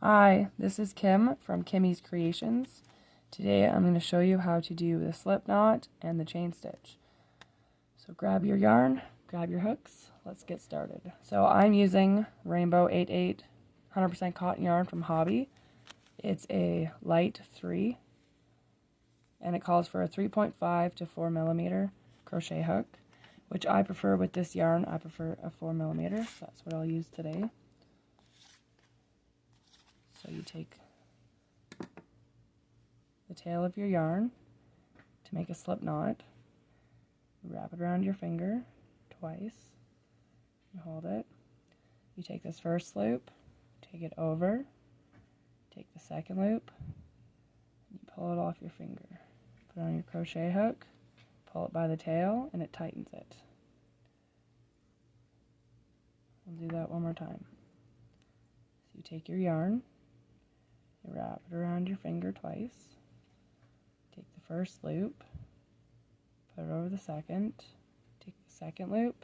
Hi, this is Kim from Kimmy's Creations. Today I'm going to show you how to do the slip knot and the chain stitch. So grab your yarn, grab your hooks, let's get started. So I'm using Rainbow 88 100% cotton yarn from Hobby. It's a light 3 and it calls for a 3.5 to 4 millimeter crochet hook, which I prefer with this yarn. I prefer a 4 millimeter, so that's what I'll use today. So you take the tail of your yarn to make a slip knot, wrap it around your finger twice, you hold it, you take this first loop, take it over, take the second loop, and you pull it off your finger, put it on your crochet hook, pull it by the tail, and it tightens it. We'll do that one more time. So you take your yarn, you wrap it around your finger twice, take the first loop, put it over the second, take the second loop,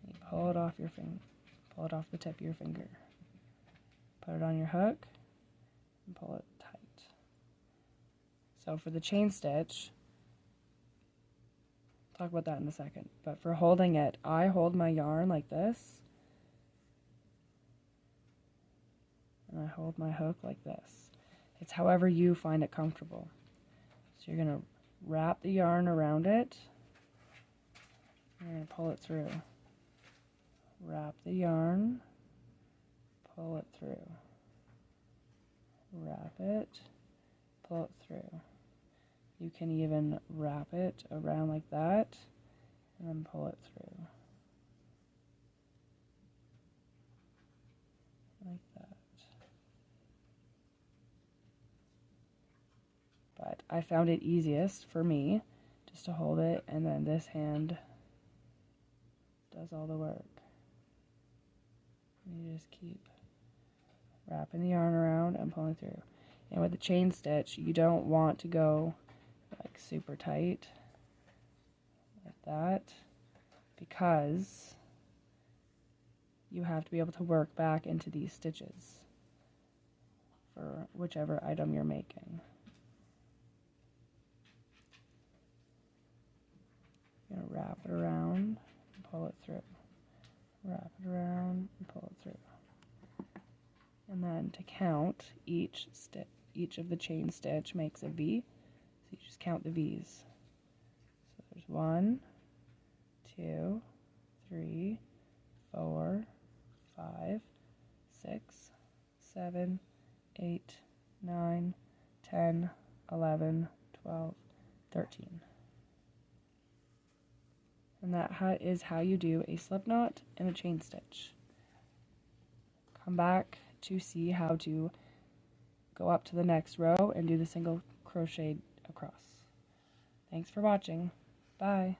and you pull it off your finger, pull it off the tip of your finger. Put it on your hook, and pull it tight. So for the chain stitch, I'll talk about that in a second, but for holding it, I hold my yarn like this, and I hold my hook like this. It's however you find it comfortable. So you're going to wrap the yarn around it, and you're going to pull it through. Wrap the yarn, pull it through. Wrap it, pull it through. You can even wrap it around like that, and then pull it through. Like that. But I found it easiest for me just to hold it, and then this hand does all the work. And you just keep wrapping the yarn around and pulling through. And with the chain stitch, you don't want to go like super tight like that, because you have to be able to work back into these stitches for whichever item you're making. You're going to wrap it around and pull it through. Wrap it around and pull it through. And then to count, each of the chain stitch makes a V. So you just count the V's. So there's 1, 2, 3, 4, 5, 6, 7, 8, 9, 10, 11, 12, 13. And that is how you do a slip knot and a chain stitch. Come back to see how to go up to the next row and do the single crochet across. Thanks for watching. Bye.